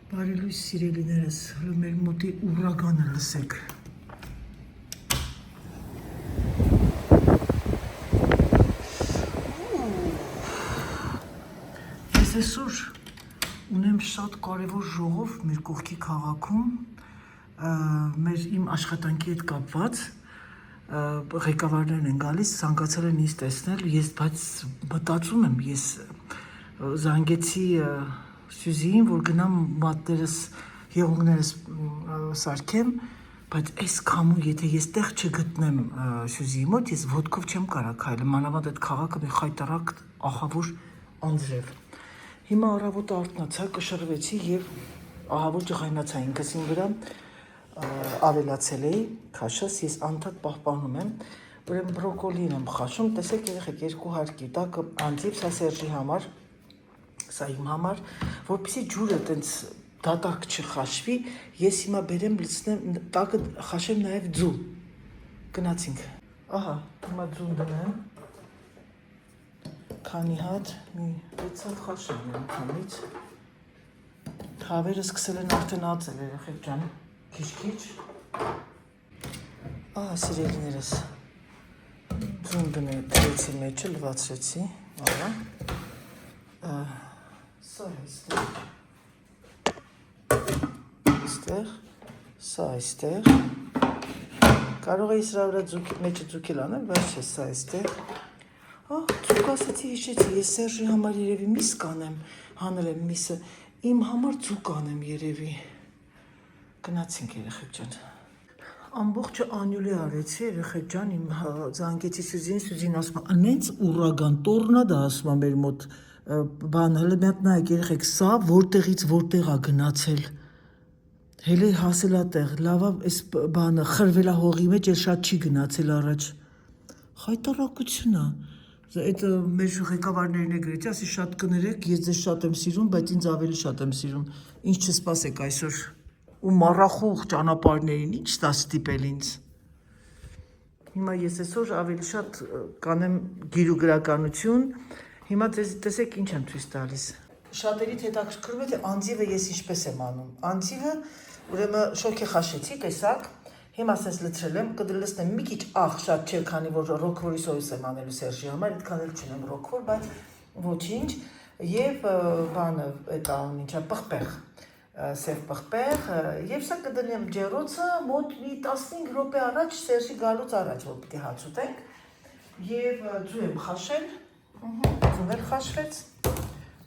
Բարի լույս սիրելիներս, մեր մոտի ուրագանը լսեք։ Ես այսօր ունեմ շատ կարևոր ժողով մեր կողքի քաղաքում, իմ աշխատանքի հետ կապված, ղեկավարներն են գալիս, ցանկացել են ինձ տեսնել, բայց մտածում եմ, ես զանգեցի Սյուզիին, որ գնամ մատներս, եղունգներս սարքեմ, բայց այս քամու, եթե ես տեղ չգտնեմ Սյուզիի մոտ, ես ոտքով չեմ կարա քայլեմ, մանավանդ այդ քաղաքը մի խայտարակ ահավոր անձրև։ Հիմա առավոտը արթնացա, կշռվեցի եւ ահավոր ջղայնացա ինքս իմ վրա, ավելացել էի քաշս, ես անդադ պահպանում եմ, ուրեմն բրոկոլին եմ խաշում, տեսեք երեխեք 2 հարկի, տակը անձիվ, սա Սերժի համար, սա իմ համար, որպեսզի ջուրը տենց դատարկ չխաշվի, ես հիմա բերեմ լցնեմ, տակը խաշեմ նաև ձու, գնացինք, ահա, հիմա ձուն դնեմ, քանի հատ, մի 6 հատ խաշեմ միանգամից, հավերը սկսել են արդեն ածել երեխեք ջան, քիչ-քիչ, ահա սիրելիներս, ձուն դրեցի մեջը, լվացրեցի, ահա, սա այստեղ, սա այստեղ, կարող էի սրա վրա մեջը ձուկել անել, բայց չէ, սա այստեղ, ձուկ ասեցի, հիշեցի, ես Սերժի համար երևի միս կանեմ, հանել եմ միսը, իմ համար ձուկ անեմ երևի, գնացինք երեխեք ջան, ամբողջը անյուլի արեցի երեխեք ջան, իմ զանգեցի Սյուզին ասում, անենց ուրագան, տորնադա ասում մեր մոտ, բան, հələ մի հատ նայեք երեխեք, սա որտեղից որտեղ է գնացել, հələ հասելա տեղ, լավա այս բանը խրվելա հողի մեջ, էլ շատ չի գնացել առաջ, խայտարակություն է, այդ մեր ղեկավարներն է գրեցի, ասի շատ կներեք, ես ձեզ շատ եմ սիրում, բայց ինձ ավելի շատ եմ սիրում, ինձ չսպասեք այսօր, ու մառախուղ ճանապարհներին, ինչ դա ստիպել ինձ, հիմա ես այսօր ավելի շատ կանեմ գիրուգրականություն, հիմա տեսեք ինչ եմ ցույց տալիս։ Շատերիդ հետաքրքրում է թե անձիվը ես ինչպես եմ անում։ Անձիվը ուրեմն շոկի խաշեցի, տեսակ։ Հիմա ասես լցրել եմ, կդրելցնեմ մի քիչ շատ չէ, քանի որ ռոկվորի սոյուս եմ անելու Սերժի համար, այդքան էլ չունեմ ռոկվոր, բայց ոչինչ, եւ բանը այդ անուն ինչա պղպեղ, սև պղպեղ, եւ սա կդնեմ ջեռոցը մոտ մի 15 րոպե առաջ Սերժի գալուց առաջ, որ պիտի հաց ուտենք, եւ ձու եմ խաշել, ձուն էլ խաշվեց,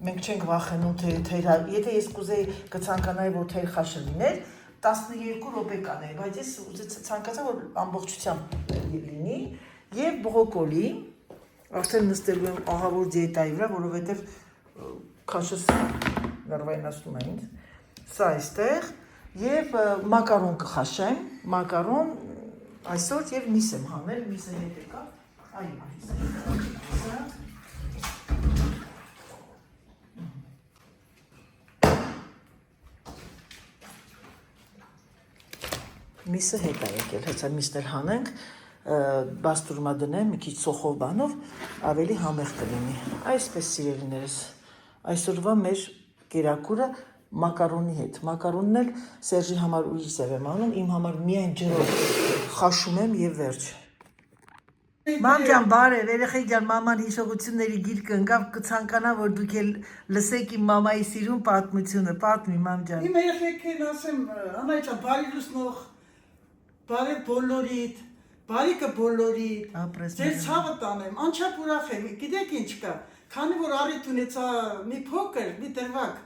մենք չենք վախենում, թե եթե ես կուզեի կցանկանայի, որ թեյ խաշը լիներ, 12 րոպե կանեի, բայց ես ցանկացա, որ ամբողջությամբ լինի, եւ բրոկոլի, արդեն նստելու եմ ահավոր դիետայի վրա, որովհետեւ քաշս նորվայնացնում է ինձ, սա այստեղ, եւ մակարոն կխաշեմ, մակարոն այսօր եւ միս եմ հանել, միսը հետ եկա, միսը հետ է եկել, հեցա միսն էլ հանենք, բաստուրմա դնեմ, մի քիչ սոխով բանով, ավելի համեղ կլինի, այսպես սիրելիներս, այսօրվա մեր կերակուրը մակարոնի հետ, մակարոնն էլ Սերժի համար ուրիշ ձև եմ անում, իմ համար միայն ջրով խաշում եմ եւ վերջ։ Մամ ջան, բարև, երեխեք ջան, մաման հիշողությունների գիրքը ընկավ, կցանկանա, որ դուք էլ լսեք իմ մամայի սիրուն պատմությունը, պատմի մամ ջան։ Իմ երեխեքին ասեմ, Անայ ջան, բարի լուսնող, բարև բոլորիդ, բարիքը բոլորիդ, ձեր ցավը տանեմ, անչափ ուրախ եմ, գիտեք ինչ կա, քանի որ առիթ ունեցա մի փոքր, մի դրվակ,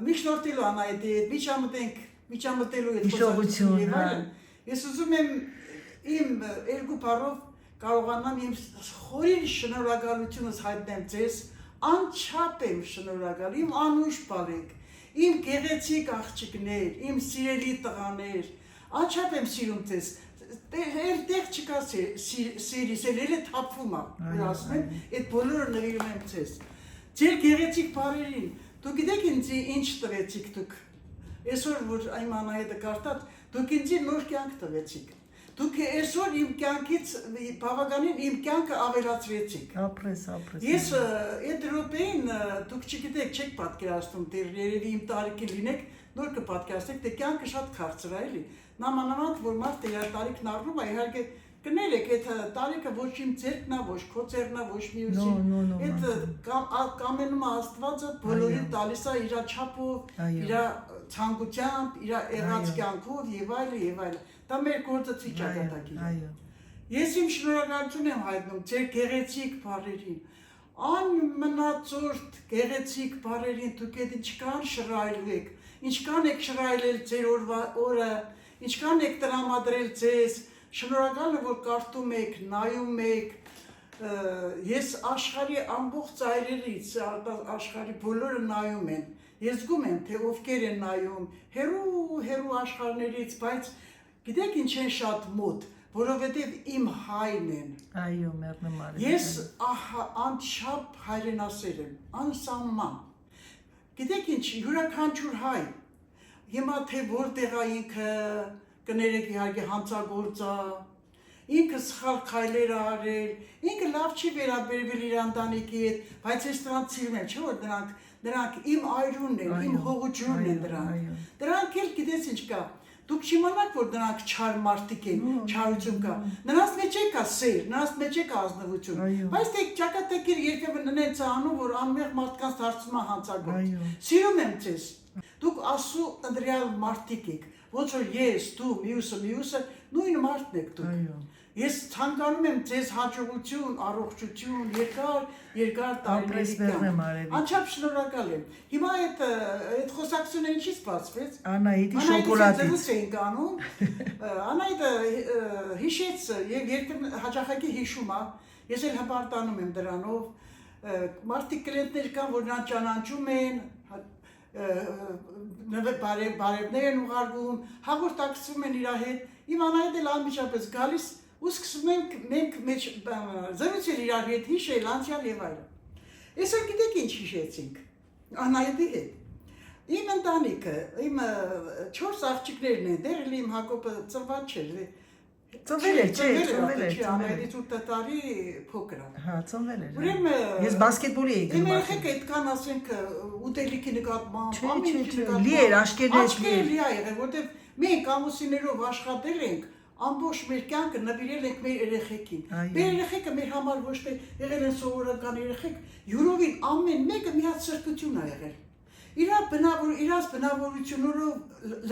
մի շնորհտելու Անայդի հետ, միջամտելու հետ հիշողություն, ես ուզում եմ իմ երկու բառով կարողանամ իմ խորին շնորհակալությունս հայտնեմ ձեզ, անչափ եմ շնորհակալ, իմ անուշ բարեք, իմ գեղեցիկ աղջիկներ, իմ սիրելի տղաներ, անչափ եմ սիրում ձեզ, տեղ չկա սիրիս, էլ թափվում է, ասում եմ, այդ բոլորը նվիրում եմ ձեզ, ձեր գեղեցիկ բարերին, դուք գիտեք ինձ ինչ տվեցիք դուք, այսօր որ այմ Անահետը կարդաց, դուք ինձ նոր կյանք տվեցիք, Դուք այսօր իմ կյանքից բավականին իմ կյանքը ավելացրեցիք։ Ապրես։ Ես այդ րոպեին դուք չգիտեք, չեք պատկերացնում, դեռ երևի իմ տարիքին լինեք, նոր կպատկերացնեք, թե կյանքը շատ քաղցր է, էլի։ Նամանավանդ, որ մարդը իր տարիքն առնում է, իհարկե կներեք, այդ տարիքը ոչ իմ ձեռքն է, ոչ քո ձեռքն է, ոչ մյուսին։ Այդ կամենում Աստվածը բոլորին տալիս է իր չափով, իր ցանկությամբ, իր եղած կյանքով եւ այլն։ Դա մեր գործը չի ճակատագիր։ Ես իմ շնորհակալություն եմ հայտնում ձեր գեղեցիկ բառերին, անմնացորդ գեղեցիկ բառերին, դուք այդ ինչքան շռայլվեք, ինչքան եք շռայլել ձեր օրը, ինչքան եք տրամադրել ձեզ, շնորհակալ եմ, որ կարդում եք, նայում եք, ես աշխարհի ամբողջ ծայրերից, աշխարհի բոլորը նայում են, ես զգում եմ, թե ովքեր են նայում, հերու աշխարհներից, բայց գիտեք ինչ են շատ մոտ, որովհետև իմ հայն են։ Այո, մեռնեմ Ես անչափ հայրենասեր եմ, անսահման։ Գիտեք ինչ, յուրաքանչյուր հայ, հիմա թե որտեղ է ինքը, կներեք իհարկե հանցագործա, ինքը սխալ քայլեր է արել, ինքը լավ չի վերաբերվել իր ընտանիքի հետ, բայց ես նրանց սիրում եմ, չէ՞ որ դրանք իմ այրունն են, իմ հողությունն են դրանք։ Դրանք էլ գիտես ինչ կա, դուք չիմանաք, որ դրանք չար մարդիկ են, չարություն կա։ Նրանց մեջ է կա սեր, նրանց մեջ է կա ազնվություն։ Բայց դե ճակատագիր երբևէ նենց է անում, որ անմեղ մարդկանց դարձնում է հանցագործ։ Սիրում եմ ձեզ։ Դուք ասու ընդրյալ մարդիկ եք, ոնց որ ես, դու, մյուսը նույն մարդն եք դուք։ Ես ցանկանում եմ ձեզ հաջողություն, առողջություն, երկար տարիների կյանք։ Անչափ շնորհակալ եմ։ Հիմա այդ խոսակցությունը ինչից բացվեց։ Անահիտի շոկոլադից էինք անում։ Անահիտը հիշեց եւ երբեմն հաճախակի հիշում է։ Ես էլ հպարտանում եմ դրանով։ Մարդիկ կլիենտներ կան, որ նրան ճանաչում են, բարևներ են ուղարկում, հաղորդակցվում են իր հետ։ Իմ Անահիտը էլ անմիջապես գալիս ու սկսում ենք մենք մեջ զրուցել իրար հետ, հիշել անցյալ եւ այլն։ Այսօր գիտեք ինչ հիշեցինք Անահիտի հետ։ Իմ ընտանիքը, իմ 4 աղջիկներն են, դեռ իմ Հակոբը ծնված չէր։ Ծնվել է, Անահիտից 8 տարի փոքր է։ Հա, ծնվել է։ Ուրեմն ես բասկետբոլի էի գնում։ Իմ երեխեք այդքան ասենք ուտելիքի նկատմամբ, ամենքի նկատմամբ։ Լի էր աշկերտներ։ Լի է եղել, որտեվ մենք ամուսիններով աշխատել ենք, ամբողջ մեր կյանքը նվիրել ենք մեր երեխեքին։ Մեր երեխեքը մեր համար ոչ թե եղել են սովորական երեխեք, յուրովին ամեն մեկը մի հատ սրբություն է եղել։ Իրաց բնավորություններով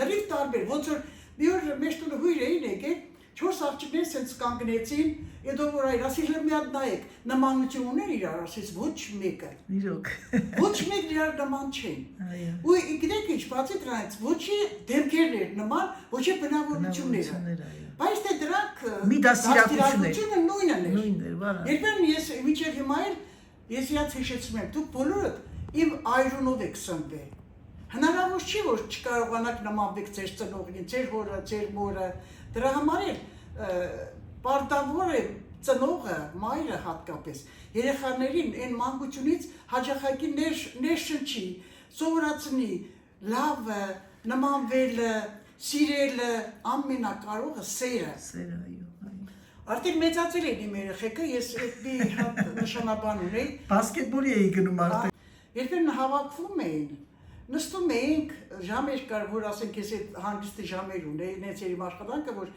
լրիվ տարբեր, ոնց որ մի օր մեր տունը հույր էին եկել, 4 աղջիկներ սենց կանգնեցին, հետո որ այր ասի մի հատ նայեք, նմանություն ուներ իրար, ասես ոչ մեկը։ Իրոք։ Ոչ մեկն իրար նման չեն։ Ու գիտեք ինչ, բացի դրանից, ոչի դեմքերն էր նման, ոչի բնավորությունները։ Բայց թե դրանք մի դաստիարակությունը նույնն էր։ Նույնն էր, վարա։ Երբեմն ես մինչև հիմա էլ ես իրաց հիշեցնում եմ, դուք բոլորդ իմ այրունով եք սնվել։ Հնարավոր չի, որ չկարողանաք նմանվեք ձեր ծնողին, ձեր հորը, ձեր մորը։ Դրա համար էլ պարտավոր է ծնողը, մայրը հատկապես երեխաներին այն մանկությունից հաճախակի ներշնչի, սովորացնի լավը, նմանվելը, սիրելը, ամենակարողը սերը։ Սերը, այո։ Արդեն մեծացել են իմ երեխեքը, ես մի հատ նշանաբան ունեի։ Բասկետբոլի էի գնում արդեն։ Երբեմն հավաքվում էին, նստում էինք, ժամեր կար, որ ասենք ես այդ հանգստի ժամեր ունեի, նենց էր իմ աշխատանքը, որ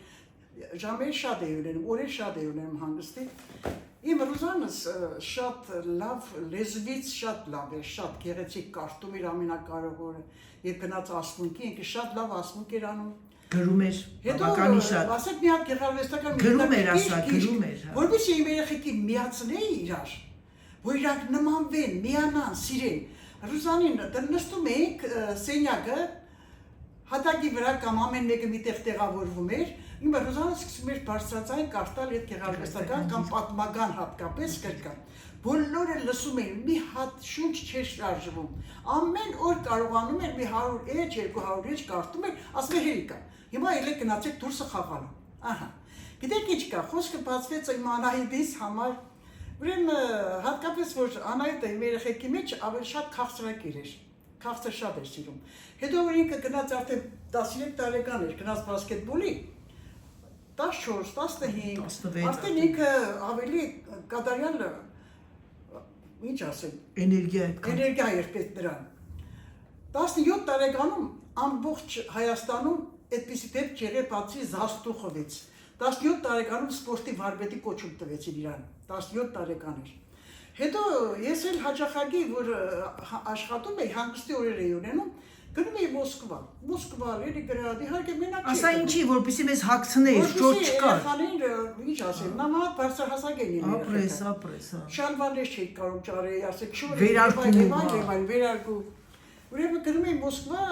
ժամեր շատ էի ունենում, օրեր շատ էի ունենում հանգստի։ Իմ Ռուզանս շատ լավ, լեզվից շատ լավ էր, շատ գեղեցիկ կարդում իր ամենակարող օրը, երբ գնաց ասմունքի, ինքը շատ լավ ասմունք էր անում։ Գրում էր, բավականին շատ։ Ասեք մի հատ գեղարվեստական գրում էր, ասա, գրում էր։ Որպեսզի իմ երեխեքին միացնեի իրար, որ իրանք նմանվեն, միանան, սիրեն։ Ռուզանին նստում էինք սենյակը, հատակի վրա կամ ամեն մեկը միտեղ տեղավորվում էր, իմ Ռուզանը սկսում էր բարձրացային կարդալ այդ գեղարվեստական կամ պատմական հատկապես գրքան։ Բոլորը լսում էին, մի հատ շունչ չէր շարժվում։ Ամեն օր կարողանում էր մի 100 էջ, 200 էջ կարդում էր, ասում էր հերիկա։ Հիմա ելեք գնացեք դուրսը խաղալու։ Ահա։ Գիտեք ինչ կա, խոսքը բացվեց իմ Անահիտից համար։ Ուրեմն հատկապես որ Անահիտը իմ երեխեքի մեջ ավելի շատ քաղցրակիր էր, քաղցր շատ էր սիրում։ Հետո որ ինքը գնաց արդեն 13 տարեկան էր, գնաց բասկետբոլի, 14, 15, 16 արդեն ինքը ավելի կատարյալ ինչ ասեմ, էներգիա էր պետք նրան։ 17 տարեկանում ամբողջ Հայաստանում այդպիսի դեպք եղել բացի Զաստուխովից։ 17 տարեկանում սպորտի վարպետի կոչում տվեցին իրան, 17 տարեկան էր։ Հետո ես էլ հաճախակի, որ աշխատում էի, հանգստի օրեր էի ունենում, գնում էի Մոսկվա, Լենինգրադ, իհարկե մենակ Ասա ինչի, որպեսի մեզ հագցնեիր, շոր չկար։ Երեխաներին, ինչ ասեմ, նամակ բարձրահասակ էին իմ երեխեքը։ Ապրես։ Շալվարներ չէի կարող ճարեի, ասեք, շոր վերարգու։ Ուրեմն գնում էի Մոսկվա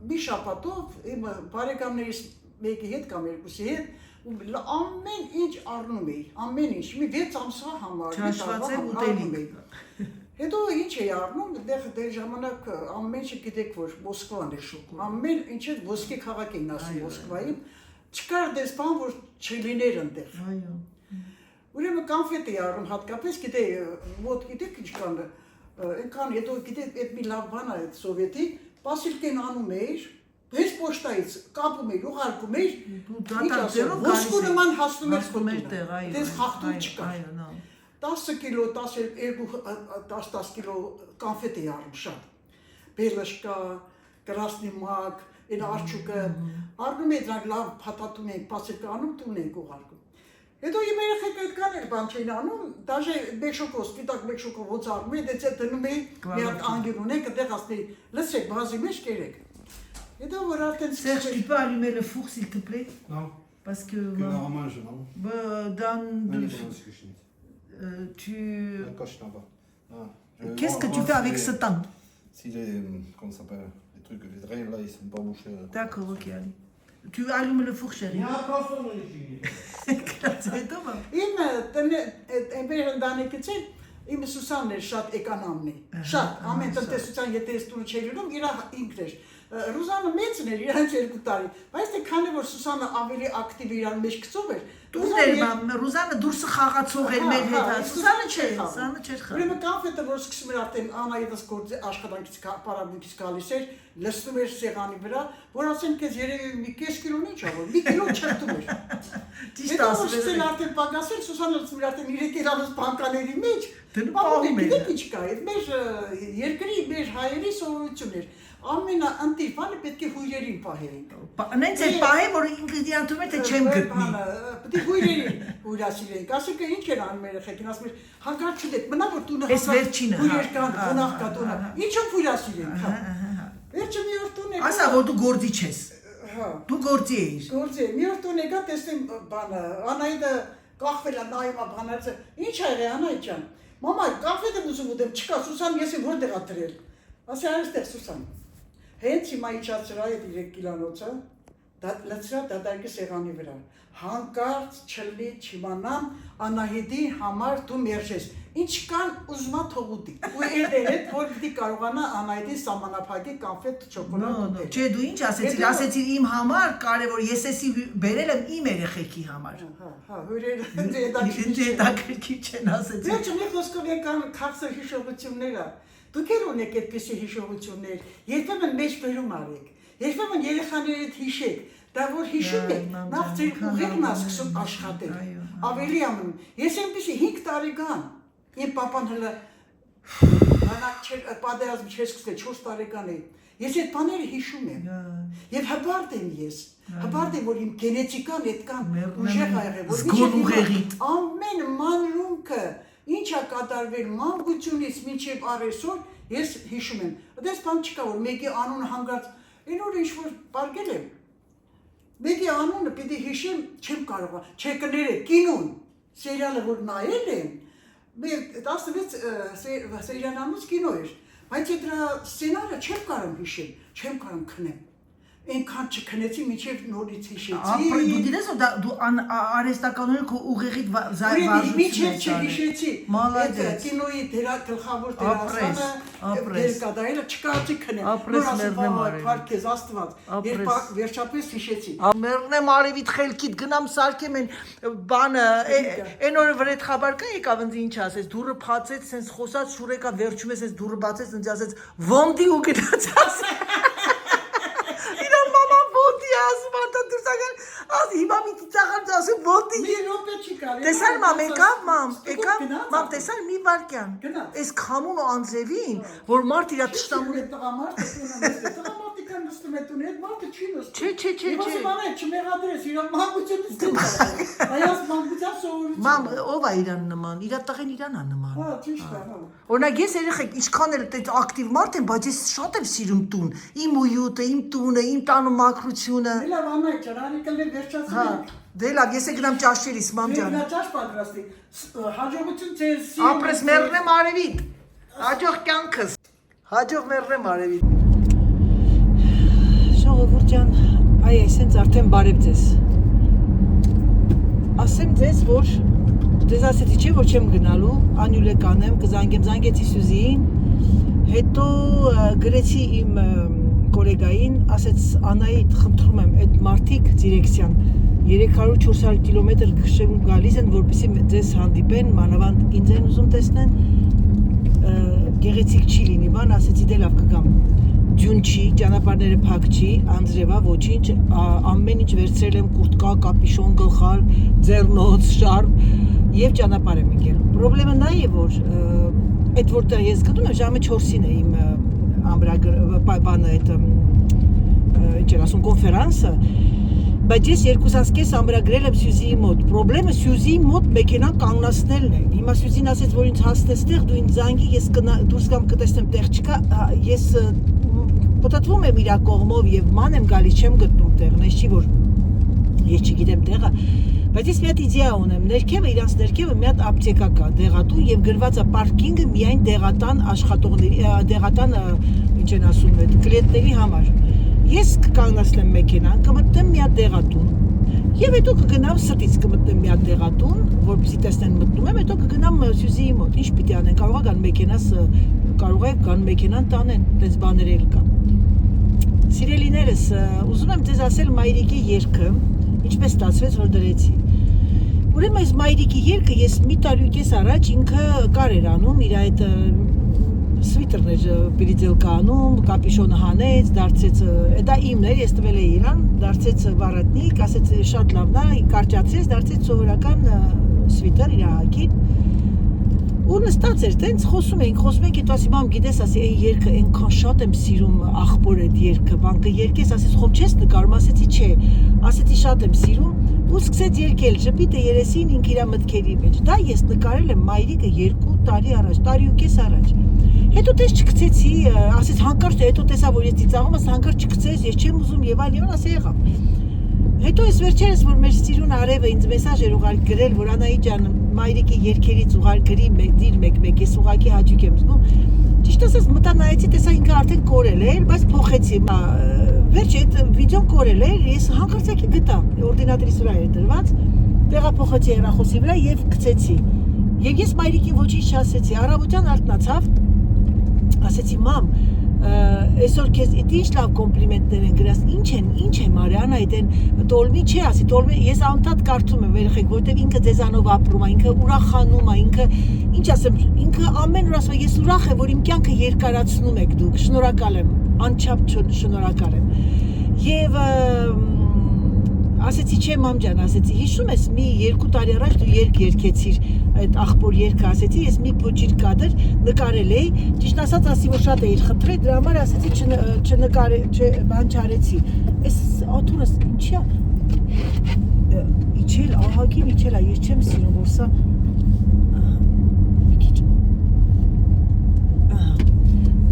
մի շաբաթով իմ բարեկամներից մեկի հետ կամ երկուսի հետ ամեն ինչ առնում էի, ամեն ինչ, մի 6 ամսվա համար, առնում էի։ Հետո ինչ էի առնում, դեր ժամանակ ամեն ինչ գիտեք, որ Մոսկվան էր շոկում, ամեն ինչը ոսկե քաղաք էին ասում Մոսկվայում, չկար դες բան, որ չլիներ այնտեղ։ Ուրեմն կոնֆետ էի առնում հատկապես, գիտեի, մոտ գիտեք ինչ կան, այնքան հետո գիտեք, այդ մի լավ բան է այդ սովետի, պասիլկեն անում էիր, հենց պոշտայից կապում էիր, ուղարկում էիր, ոսկու նման հասնում էր խոտունը, դες խախտում չկար։ 10 կիլո, 10 կիլո կոնֆետ էի առնում շատ, բելաշկա, կրասնի մակ, այն արջուկը, առնում էի դրանք լավ փաթաթում էինք, պասիլկա անում, տուն էինք ուղարկում։ Հետո իմ երեխեք այդքան էլ բան չէին անում, դաժե մեքշոկո, սպիտակ մեքշոկո ոնց առնում էի, դեց դնում էի, մի հատ անգիր ունենք, այդտեղ ասնեի, լսեք, բազի մեջ կերեք։ Հետո որ արդեն Serge, tu peux allumer le four s'il te plaît? Non. Parce que Que la mange, non? tu... Coche là-bas. Qu'est-ce que tu fais avec ce temps? Si les, comment ça s'appelle, les trucs, les drains là, ils sont pas bouchés. D'accord, ok, allez. Tu allumes le four, chérie. Իմ բերնդանեկից է, իմ Սուսանն էր շատ էկանամն է, շատ, ամեն տնտեսության եթե ես տունը չէր ուրում, իրա ինքն էր, Ռուզանը մեծն էր, իրանց 2 տարի, բայց թե քանի որ Սուսանը ավելի ակտիվ իրան մեջ գծով էր, Ռուզանը դուրսը խաղացող էր մեր հետ, Սուսանը չէր խաղում։ Ուրեմն կոնֆետը, որ սկսում էր արդեն Անահիտս գործի աշխատանքից պարաբնիկից գալիս էր, լսում էր սեղանի վրա, որ ասեն քեզ երևի մի կես կիլոն ինչ ավոր, մի կիլո չրտում էր։ Հետո սկսել արդեն պակասել, Սուսանը լսում էր արդեն 3 իրանց բանկաների մեջ, պահում էր, գիտեք ինչ կա, այդ մեր երկրի, մեր հայերի սովորություն էր։ Ամենաընտիր բանը պետք է հույրերին պահեին։ Նենց է պահե, որ ինքը դիանթում է, թե չեմ գտնի։ Պետք է հույրերին հույրասիրեին։ Ասեք ինչ են անում երեխեքին, ասում էր, հանկարծ չդեք, մնա որ տունը հույրեր կան, գնահ կա տունը։ Ինչով հույրասիրեին, հա։ Վերջը մի օր տուն եկա։ Ասա, որ դու գործի չես։ Հա։ Դու գործի էիր։ Գործի։ Մի օր տուն եկա, տեսնեմ բանը, Անահիտը կախվել է նայում է բանացը։ Ինչ ա եղել Անահիտ ջան։ Մամա, կաֆեդ եմ ուզում ուտեմ, չկա, Սուսան, ես որտեղ ա դրել։ Ասի այստեղ Սուսան։ Հենց հիմա իջացրա այդ 3 կիլոնոցը, լցրա դադարքի սեղանի վրա, հանկարծ չլի չիմանամ Անահիտի համար դու մերժես, ինչ կան ուզմա թողուտի, ու երդեր հետ, որ պիտի կարողանա Անահիտի սամանափակի կոնֆետ չոկոլադ ուտել։ Չէ, դու ինչ ասեցիր, ասեցիր իմ համար կարևոր, ես էսի բերել եմ իմ երեխեքի համար։ Հա, հյուրեր հետաքրքիր չեն ասեցի։ Վերջը մի խոսքով եկան քաղցր հիշողությունները։ Դուք եք ունեք այդպիսի հիշողություններ, երբեմն մեջ բերում արեք, երբեմն երեխաների հետ հիշեք, դա որ հիշում եք, նախ ձեր ուղեղն է սկսում աշխատել, ավելի ամեն, ես այնպիսի 5 տարեկան, իմ պապան հլը, պատերազմ չէր սկսել, 4 տարեկան էի, ես այդ բաները հիշում եմ, և հպարտ եմ ես, հպարտ եմ, որ իմ գենետիկան այդքան ուժեղ ա եղել, զգոն ուղեղիդ, ամեն մանրունքը, ինչ ա կատարվել մանկությունից մինչև առեսօր, ես հիշում եմ։ Դες բան չկա, որ մեկի անունը հանգած, այն օր ինչ-որ պարգել եմ, մեկի անունը պիտի հիշեմ, չեմ կարող, չէ կներեք, կինոն, սերիալը, որ նայել եմ, 16 սերիալանուց կինո էր, բայց դրա սցենարը չեմ կարող հիշել, չեմ կարող քնեմ։ Այնքան չքնեցի, մինչև նորից հիշեցի։ Դու գիտես, որ դու արհեստականորեն քո ուղեղիդ վարժությունն մինչև չհիշեցի։ Մալադես։ Կինոյի գլխավոր դերասանը դերկադայելը չկարծի քնեմ։ Նոր ասում քեզ Աստված, երբ վերջապես հիշեցի։ Մերն եմ արևիդ խելքիդ գնամ սարքեմ են բանը, այն օրը վրա այդ խաբար կա եկավ ինձ ինչ ասեց, դուրը փացեց, սենց խոսած շուրեկա վերջում է սենց դուրը բացեց, ինձ ասեց ոնդի ու գնաց ասել։ Հիմա մի ծաղար Տեսար մամ եկավ մամ, եկավ գնաց, մամ տեսար մի վարքյան։ Գնաց։ Այս քամուն ու անձևին, որ մարդ իր տշտամուն տղամարդը տղամարդիկան նստում է տունի, այդ մարդը չի նստում։ Չէ, չէ, չէ, Եվ չէ։ ասում անե, չմեղադրես, իր մանկությունից դեպք։ Այաս մանկության սովորություն։ Մամ, ով է իրան նման, իր տղեն իրանա նման։ Հա, ճիշտ է, հա։ Օրինակ ես երեխեք ինչքան էլ այդ ակտիվ մարդ եմ, բայց ես շատ եմ սիրում տուն։ Իմ ույուտը, իմ տունը, իմ տանու մաքրությունը։ Դե լավ անայ ջան, արի կլներ Հա, վերջացնենք։ դե լավ, ես եկնամ ճաշերից, մամ ջան։ Նա ճաշ պատրաստի։ Հաջողություն ձեզ։ Ապրես մեռնեմ արևիդ։ Հաջող կյանքս։ Հաջող մեռնեմ արևիդ։ Ժողովուրդ ջան, այ այսենց արդեն բարև ձեզ։ Ասեմ ձեզ, որ ձեզ ասեցի չէ, որ չեմ գնալու, անյուլե կանեմ, զանգեցի Սյուզիին, հետո գրեցի իմ կոլեգային, ասեց Անայիդ, խնդրում եմ, այդ մարդիկ դիրեկցիան 300-400 կիլոմետր քշում գալիս են, որպեսզի ձեզ հանդիպեն, մանավանդ ինձ են ուզում տեսնեն, գեղեցիկ չի լինի, բան ասեցի դե լավ կգամ։ Ջուն չի, ճանապարհները փակ չի, անձրևա ոչինչ, ամեն ինչ վերցրել եմ կուրտկա, կապիշոն, գլխար, ձեռնոց, շարֆ եւ ճանապարհ եմ եկել։ Պրոբլեմը նա է, որ այդ որտեղ ես գտնում եմ ժամը 4-ին է իմ ամբրագանը այդ ինչ էր ասում կոնֆերանսը, բայց ես 2.5 ամբրագրել եմ Սյուզիի մոտ։ Պրոբլեմը Սյուզիի մոտ մեքենան կանգնացնելն է։ Հիմա Սյուզին ասեց, որ ինձ հասնես տեղ, դու ինձ զանգի, ես դուրս գամ կտեսնեմ տեղ չկա, ես պատտվում եմ իր կողմով եւ ման եմ գալիս, չեմ գտնում տեղն, այս չի որ ես չգիտեմ տեղը, բայց ես մի հատ իդեա ունեմ, ներքևը իրանց ներքևը մի հատ ապտեկա կա, դեղատուն եւ գրված է պարկինգը միայն դեղատան աշխատողների, դեղատան ինչ են ասում, այդ կլիենտների համար։ Ես կկանգնացնեմ մեքենան, կմտնեմ մի հատ դեղատուն եւ հետո կգնամ սրտից կմտնեմ մի հատ դեղատուն, որպեսզի տեսնեն մտնում եմ, հետո կգնամ Սյուզիի մոտ։ Ինչ պիտի անեն, կարող է գան մեքենաս, կարող է գան մեքենան տանեն, դες բաներ էլ կա։ Սիրելիներս, ուզում եմ ձեզ ասել Մայրիկի երգը, ինչպես ստացվեց, որ դրեցի։ Ուրեմն այս Մայրիկի երգը ես մի տարի ու կես առաջ ինքը կար էր անում, իր այդ սվիտերներ պիրիձելկա անում, կապիշոնը հանեց, դարձեց, դա իմն էր, ես տվել էի իրան, դարձեց վարատնիկ, ասեց շատ լավն է, կարճացրեց, դարձեց սովորական սվիտեր իր հագին։ Ու նստած էր, տենց խոսում ենք, հետո ասի մամ, գիտես, ասի, այն երգը այնքան շատ եմ սիրում աղբոր այդ երգը, բան կերկես, ասես խոբ չես նկարում, ասեցի չէ, ասեցի շատ եմ սիրում, ու սկսեց երգել, ժպիտը երեսին ինք իր մտքերի մեջ։ Դա ես նկարել եմ Մայրիկը 2 տարի առաջ, տարի ու կես առաջ։ Հետո տես չգցեցի, ասեց հանկարծ հետո տեսա, որ ես ծիծաղում եմ, հանկարծ չգցես, ես չեմ ուզում եւ այլն, ասի եղավ։ Հետո այս վերջերս որ մեր սիրուն արևը ինձ մեսաժ էր ուղարկել գրել, որ Անայի ջան, Մայրիկի երգերից ուղարկրի դիր մեկ, ես ուղակի հաճույք եմ զգում։ Ճիշտ ասած մտա նայեցի, տեսա ինքը արդեն կորել էր, բայց փոխեցի։ Վերջ այդ վիդեոն կորել էր, ես հանկարծակի գտա, օրդինատորիս վրա էր դրված, տեղափոխեցի հեռախոսի վրա եւ գցեցի։ Եվ ես Մայրիկին ոչինչ չասեցի, առավոտյան արթնացավ, ասեցի մամ, այսօր քեզ ինչ լավ կոմպլիմենտներ են գրած, ինչ է Մարիանա, այդեն տոլմի չէ, ասի տոլմի, ես անդադ կարծում եմ երեխեք, որտեղ ինքը ձեզանով ապրում է, ինքը ուրախանում է, ինքը ինչ ասեմ, ինքը ամեն օր ասում է, ես ուրախ եմ, որ իմ կյանքը երկարացնում եք դուք, շնորհակալ եմ, անչափ շնորհակալ եմ։ Եվ ասեցի չէ մամ ջան, ասեցի հիշում ես մի 2 տարի առաջ դու երգ երգեցիր այդ աղբոր երգը, ասեցի ես մի փոջիր կադր նկարել էի, ճիշտ ասած ասի որ շատ էի խնդրել, դրա համար ասեցի բան չարեցի։ Այս աթուրս ինչի է։ Իջել, ահագին իջել է, ես չեմ սիրում որ սա մի քիչ։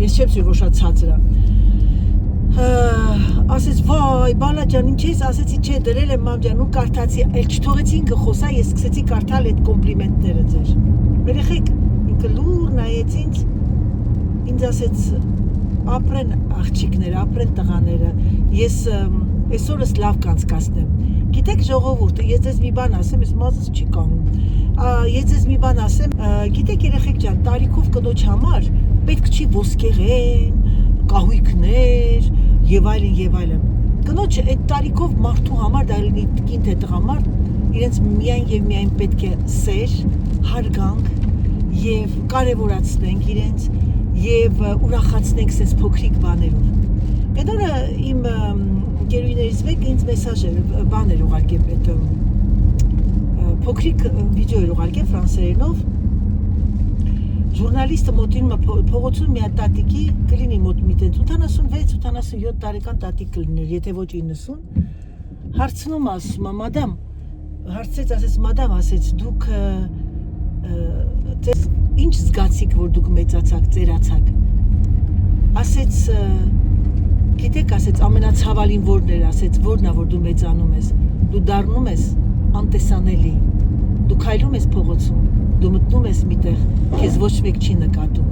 Ես չեմ սիրում որ շատ ցածր է։ Ասեց վայ բալա ջան ինչ ես ասեցի չէ դրել եմ մամ ջան ու կարդացի էլ չթողեցի ինքը խոսա ես սկսեցի կարդալ այդ կոմպլիմենտները ձեր երեխեք ինքը լուր նայեց ինձ ասեց ապրեն աղջիկները ապրեն տղաները ես այսօրս լավ կանցկացնեմ գիտեք ժողովուրդը ես ձեզ մի բան ասեմ ես մազս չի կանգնում ես ձեզ մի բան ասեմ գիտեք երեխեք ջան տարիքով կնոջ համար պետք չի ոսկեղեն կահույքներ եւ այլն կնոջ այդ տարիքով մարդու համար դա լինի կին թե տղամարդ իրենց միայն եւ միայն պետք է սեր հարգանք եւ կարեւորացնենք իրենց եւ ուրախացնենք sense փոքրիկ բաներով այդ օրը իմ ընկերուհիներից մեկը ինձ մեսաժ էր բաներ ուղարկել այդ փոքրիկ վիդեո էր ուղարկել ֆրանսերենով ժուրնալիստը մոտինում է փողոցում մի հատ տատիկի կլինի մոտ մի տենց 86-87 տարեկան տատիկ կլիներ, եթե ոչ 90 հարցնում ասում է մադամ հարցեց ասեց մադամ ասեց դուք ձեզ ինչ զգացիք որ դուք մեծացաք ծերացաք ասեց գիտեք ասեց ամենացավալին որն էր ասեց որն է որ դու մեծանում ես դու դառնում ես անտեսանելի դու քայլում ես փողոցում դու մտնում ես միտեղ քեզ ոչ մեկ չի նկատում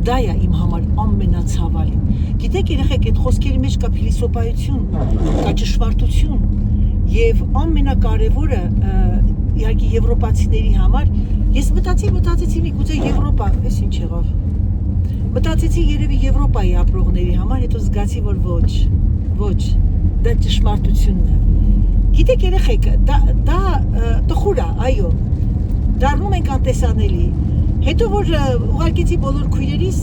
դա է իմ համար ամենացավալին գիտեք երեխեք այդ խոսքերի մեջ կա փիլիսոփայություն կա ճշմարտություն եւ ամենակարևորը իհարկե եվրոպացիների համար ես մտածեցի միգուցե Եվրոպա էս ինչ եղավ մտածեցի երևի Եվրոպայի ապրողների համար հետո զգացի որ ոչ դա ճշմարտությունն է գիտեք երեխեք դա տխուր է այո դառնում ենք անտեսանելի հետո որ ուղարկեցի բոլոր քույրերիս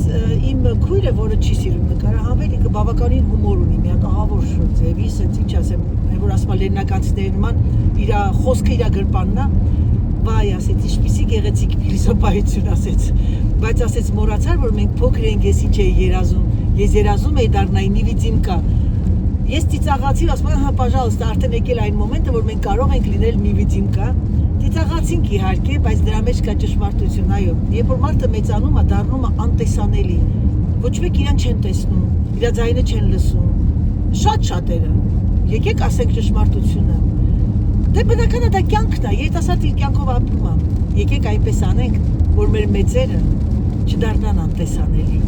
իմ քույրը որը չի սիրում նկարահանվել ինքը բավականին հումոր ունի մի հատ ահավոր ձևի սենց ինչ ասեմ որ ասում է լեննականցիների նման իր խոսքը իր գրպանն է վայ ասեց ինչպիսի գեղեցիկ փիլիսոփայություն ասեց բայց ասեց մոռացար որ մենք փոքր ենք ես ինչ էի երազում ես երազում էի դառնայի նիվիդիմկա ես ծիծաղացի ասում եմ հա пожалуйста արդեն եկել այն մոմենտը որ մենք կարող ենք լինել նիվիդիմկա ծիծաղացինք իհարկե բայց դրա մեջ կա ճշմարտություն այո երբ որ մարդը մեծանում է դառնում է անտեսանելի ոչ մեկ իրան չեն տեսնում իր ձայնը չեն լսում շատերը եկեք ասենք ճշմարտությունը դե բնական է դա կյանքն է երիտասարդ իր կյանքով ապրում է եկեք այնպես անենք որ մեր մեծերը չդառնան անտեսանելի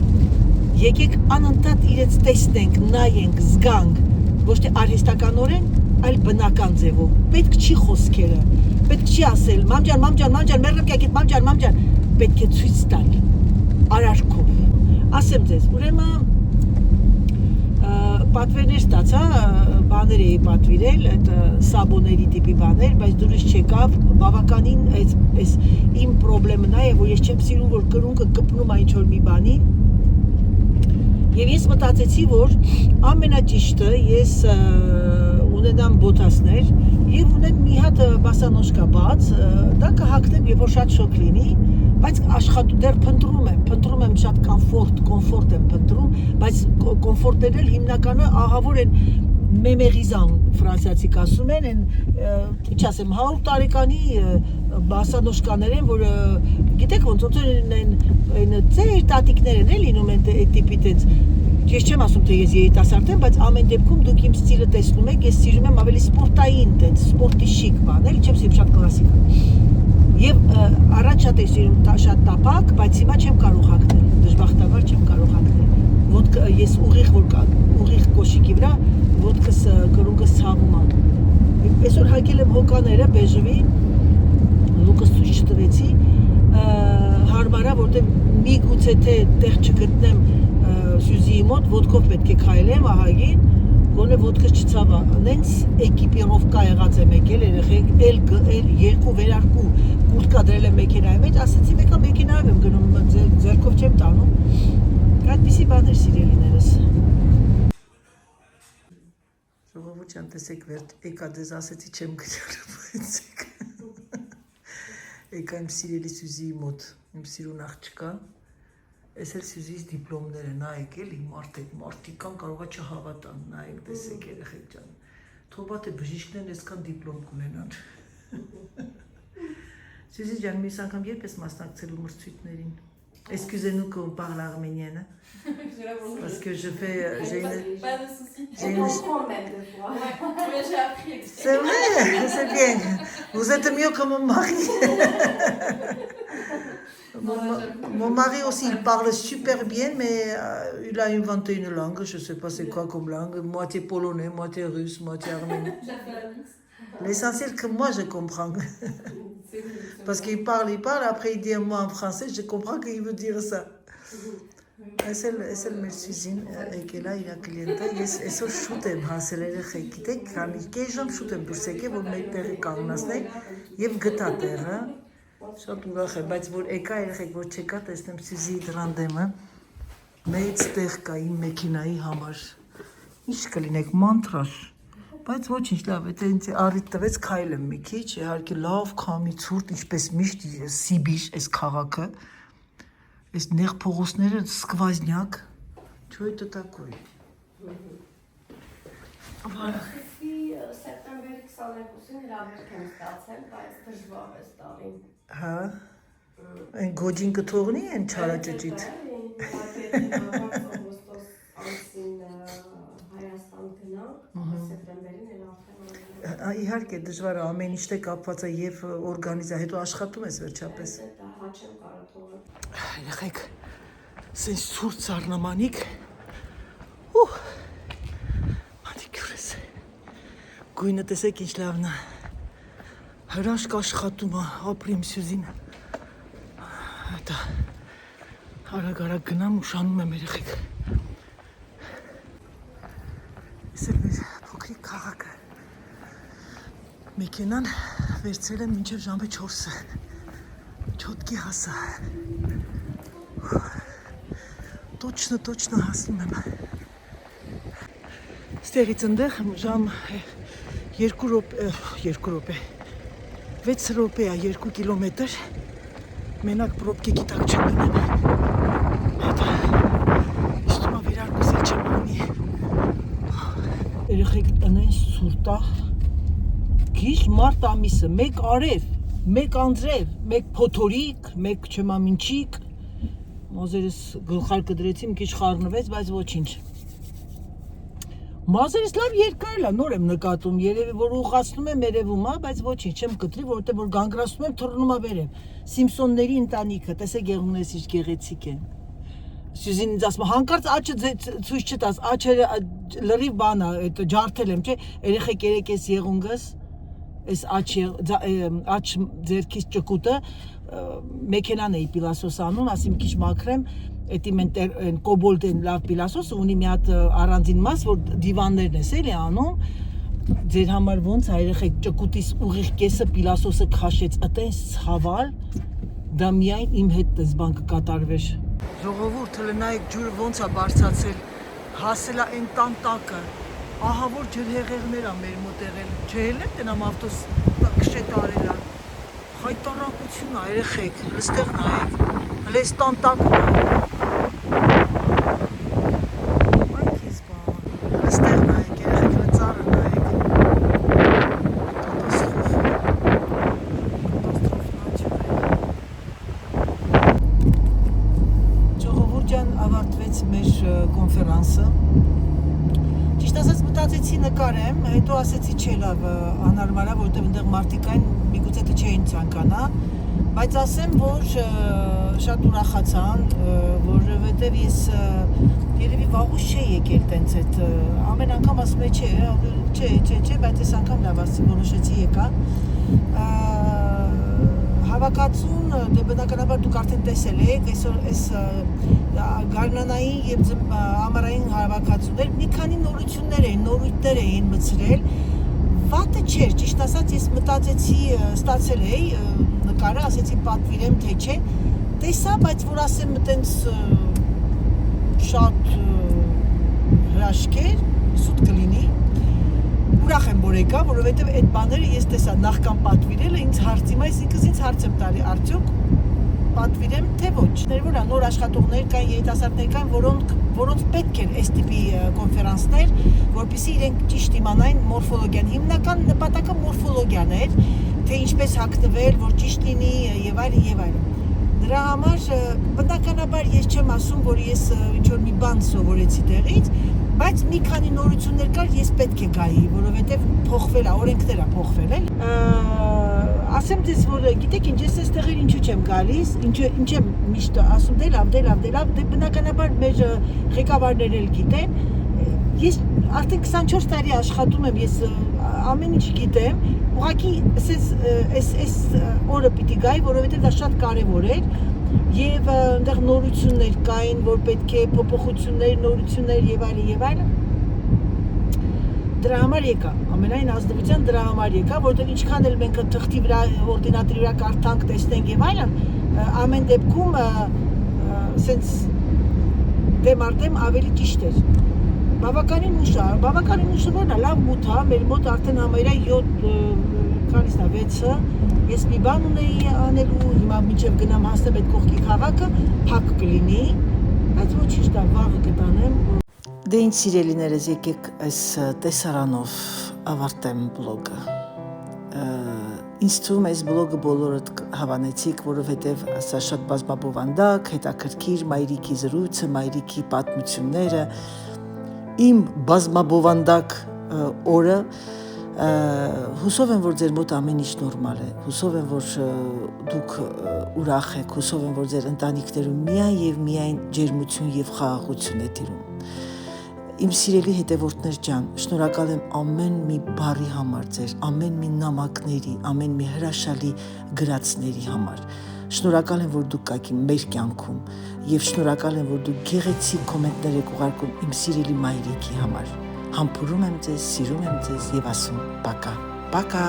եկեք անընդհատ իրենց տեսնենք նայենք զգանք ոչ թե արհեստականորեն այլ բնական ձևով պետք չի խոսքերը պետք չի ասել մամջան մեռնեմ կյանքիդ մամջան պետք է ցույց տալ արարքով ասեմ ձեզ ուրեմն պատվերներ ստացա բաներ էի պատվիրել այդ սաբոների տիպի բաներ բայց դուրս չեկավ բավականին այս իմ խնդրեմն է որ ես չեմ սիրում որ կրունկը կպնում է ինչ որ մի բանի եւ ես մտածեցի որ ամենաճիշտը ես ունենամ բոթասներ եւ ունեմ մի հատ բասանոշկա բաց դա կհագնեմ երբ որ շատ շոկ լինի բայց աշխատում դեռ փնտրում եմ շատ կոմֆորտ եմ փնտրում բայց կոմֆորտերել հիմնականը ահավոր են մեմերիզան ֆրանսիացիք ասում են ինչ ասեմ 100 տարեկանի բասանոշկաներ են որ գիտեք ոնց են ծեր տատիկներ են լինում են այդ տիպի տենց ես չեմ ասում թե ես երիտասարդ եմ բայց ամեն դեպքում դուք իմ ստիլը տեսնում եք ես սիրում եմ ավելի սպորտային տենց սպորտի շիկ բաներ չեմ սիրում շատ կլասիկ եւ առաջ շատ եմ սիրում շատ տապակ բայց հիմա չեմ կարող հագնել դժբախտաբար չեմ կարող հագնել ոդկա ես ուղիղ կոշիկի վրա ոդկս կրունկս ցավում է այսօր հագել եմ հոկաները բեժվի լուկս ցույց տվեցի հարմարա որտեղ միգուցե թե տեղ չգտնեմ Սյուզիի մոտ ոդկով պետք է քայլեմ ահագին գոնե ոդկս չցավա նենց էկիպիրովկա եղած եմ եկել երեխեք էլ երկու վերարկու կուրտկա դրել եմ մեքենայի մեջ ասեցի մեկը մեքենայով եմ գնում ձեռքով չեմ տանում այդպիսի բաներ սիրելիներս ժողովուրդ ջան տեսեք վերջ եկա դες ասեցի չեմ գնալ բայց եկա իմ սիրելի Սյուզիի մոտ իմ սիրուն աղջկա Ես էլ Սյուզիից դիպլոմներ են նայեք էլի մարդիկ կան կարողա չհավատան նայեք տեսեք երեխեք ջան թողա թե բժիշկներն այսքան դիպլոմ կունենան Սյուզի ջան մյուս անգամ երբ ես մասնակցելու մրցույթներին Excusez-nous qu'on parle arménienne parce que j'ai Pas de soucis. Je comprends même des fois. Ouais, j'ai appris. C'est vrai, c'est bien. Vous êtes mieux que mon mari. Mon mari aussi, il parle super bien, mais il a inventé une langue, je ne sais pas c'est quoi comme langue, moitié polonais, moitié russe, moitié arménien. J'ai fait la mix. L'essentiel que moi je comprends. Parce qu'il parle, après il dit un mot en français, je comprends qu'il veut dire ça. Այսել մեր Սյուզին եկել է իր կլիենտը, ես այսօր շուտ եմ հասել երեխեք, գիտեք, քանի կես ժամ շուտ եմ դուրս եկել, որ մեր տեղը կանգնացնենք եւ գտա տեղը։ Շատ ուրախ եմ, բայց որ եկա երեխեք, որ չեկա, տեսնեմ Սյուզիի դրան դեմը, մեծ տեղ կա իմ մեքենայի համար։ Ինչ կլինեք, մանտրաշ։ Բայց ոչինչ, լավ է, ինձ առիթ տվեց քայլեմ մի քիչ, իհարկե լավ քամի ցուրտ, ինչպես միշտ Սիբիր, այս քաղաքը, այս նեղ փողոցները սկվազնյակ, չո это такое։ Սեպտեմբերի 22-ին հրավերք եմ ստացել, բայց դժվար է ստալին։ Հա։ Այն գոջին կթողնի են չարաճճիտ։ Հայաստան գնանք, սեպտեմբերին էլ արդեն Իհարկե դժվար է ամեն ինչը կապված է եւ օրգանիզա, հետո աշխատում ես վերջապես։ հաչ եմ կարող թողնել։ Երեխեք, սենց ցուրտ սառնամանիկ։ Մանիկյուրս։ Գույնը տեսեք ինչ լավն է։ Հրաշք աշխատում է, ապրիմ Սյուզին։ Դա արագ գնամ ուշանում եմ երեխեք։ Ես էլ մեր փոքրիկ քաղաքը։ Մեքենան վերցրել եմ մինչև ժամը 4-ը։ Չոտկի հասա։ Точно հասնում եմ։ Ստեղից ընդեղ ժամ 2 րոպե 6 րոպե է 2 կիլոմետր մենակ պրոբկեքի տակ չեմ մնամ։ Հետո իստում է վերարկուսել չեմ անի։ Երեխեք տնեն սուրտա գիշ մարտ ամիսը, մեկ արև, մեկ անձրև, մեկ փոթորիկ, մեկ չմամինչիկ, մազերս գլխար կդրեցի, մի քիչ խառնվեց, բայց ոչինչ։ Մազերս լավ երկար է, նոր եմ նկատում, երևի որ ուղղացնում եմ երևում է, բայց ոչինչ չեմ կտրի, որովհետև որ գանգրացնում եմ թռնում է վերև։ Սիմպսոնների ընտանիքը, տեսեք եղունգներս ինչ գեղեցիկ են։ Սյուզին ինձ ասում է, հանկարծ աչը ցույց չտաս, աչը լրիվ բան է, ջարդել եմ, չէ, երեխեք երեք էս եղունգս այս աչ ձերքից ճկուտը մեքենան էի պիլասոս անում, ասի մի քիչ մաքրեմ, էդի մեն կոբոլտ են լավ պիլասոսը ունի մի հատ առանձին մաս, որ դիվաններն ես էլի անում, ձեր համար ոնց է երեխեք ճկուտիս ուղիղ կեսը պիլասոսը քաշեց, ըտեն ցավալ, դա միայն իմ հետ դες բան կկատարվեր։ Ժողովուրդ, լնայեք ջուրը ոնց է բարձացել, հասել է այն տան տակը։ Ահա որ ջրհեղեղներ է մեր մոտ եղել, չհելնեմ տնամ ավտոս կշետ արել է, խայտարակություն է, երեխեք, լստեղ նայեք, հլես տան տակում է, այն կեզ բան, լստեղ նայեք, երեխեք, լծարը նայեք, կատաստրոֆ նաչուր է։ Ժողովուրդ ջան, ավարտվեց մեր կոնֆերանսը, Ճիշտ ասած մտածեցի նկարեմ, հետո ասեցի չէ լավ անհարմար է, որովհետև այնտեղ մարդիկ կային, միգուցե թե չէին ցանկանա, բայց ասեմ, որ շատ ուրախացան, որովհետև ես երևի վաղուց չէի եկել տենց այդ ամեն անգամ ասում եմ չէ, բայց այս անգամ լավ ասի որոշեցի եկա։ Հավաքածուն, դե բնականաբար դուք արդեն տեսել եք, այսօր այս գարնանային և ամառային հավաքածուներ մի քանի նորույթներ էին մտցրել, վատը չէր, ճիշտ ասած ես մտածեցի, ստացել էի նկարը, ասեցի պատվիրեմ թե չէ, տեսա, բայց որ ասեմ տենց շատ հրաշք էր, սուտ կլինի, ուրախ եմ որ եկա, որովհետև այդ բաները ես տեսա նախքան պատվիրելը ինձ հարցի, այսինքն ինձ հարց եմ տալի արդյոք պատվիրեմ թե ոչ։ Որ նոր աշխատողներ կային, երիտասարդներ կային, որոնց պետք են այս տիպի կոնֆերանսներ, որպեսզի իրենք ճիշտ իմանային մորֆոլոգիան, հիմնական նպատակը մորֆոլոգիան էր, թե ինչպես հագնվել, որ ճիշտ լինի եւ այլն եւ այլն։ Դրա համար բնականաբար ես չեմ ասում, որ ես ինչ-որ մի բան սովորեցի տեղից, բայց մի քանի նորություններ կար, ես պետք է գայի, որովհետև փոխվել է, օրենքներ է փոխվել էլ։ Ասեմ ձեզ, որ գիտեք ինչ, ես այստեղեր ինչու չեմ գալիս, ինչ եմ միշտ ասում, դե լավ, դե բնականաբար մեր ղեկավարներ էլ գիտեն, ես արդեն 24 տարի աշխատում եմ, ես ամեն ինչ գիտեմ, ուղղակի այս օրը պիտի գայի, որովհետև դա շատ կարևոր էր, և այնտեղ նորություններ կային, որ պետք է փոփոխություններ, նորություններ եւ այլն։ Դրա համար եկա, ամենայն ազնվության դրա համար եկա, որտեղ ինչքան էլ մենք թղթի վրա, օրդինատորի վրա կարդանք, տեսնենք եւ այլն, ամեն դեպքում սենց դեմ արդեմ ավելի ճիշտ էր։ բավականին ուշ որն է, լավ մութ է, մեր մոտ արդեն համարյա 7 քանիսն է 6-ը, ես մի բան ունեի անելու, հիմա մինչև գնամ հասնեմ այդ կողքի քաղաքը, փակ կլինի, բայց ոչինչ դա վաղը կտանեմ։ Դե ինձ սիրելիներս, եկեք այս տեսարանով ավարտեմ բլոգը։ Ինձ թվում է այս բլոգը բոլորդ հավանեցիք, որովհետև սա շատ բազմաբովանդակ, հետաքրքիր մայրիկի զրույցը, մայրիկի պատմությունները, իմ բազմաբովանդակ օրը, հուսով եմ, որ ձեր մոտ ամեն ինչ նորմալ է, հուսով եմ, որ դուք ուրախ եք, հուսով եմ, որ ձեր ընտանիքներում միայն եւ միայն ջերմություն եւ խաղաղություն է տիրում։ Իմ սիրելի հետևորդներ ջան, շնորհակալ եմ ամեն մի բառի համար ձեր, ամեն մի նամակների, ամեն մի հրաշալի գրածների համար։ Շնորհակալ եմ, որ դուք կաք մեր կյանքում եւ շնորհակալ եմ, որ դուք գեղեցիկ կոմենտներ եք ուղարկում իմ սիրելի մայրիկի համար։ Համբուրում եմ ձեզ, սիրում եմ ձեզ եւ ասում՝ պակա, պակա։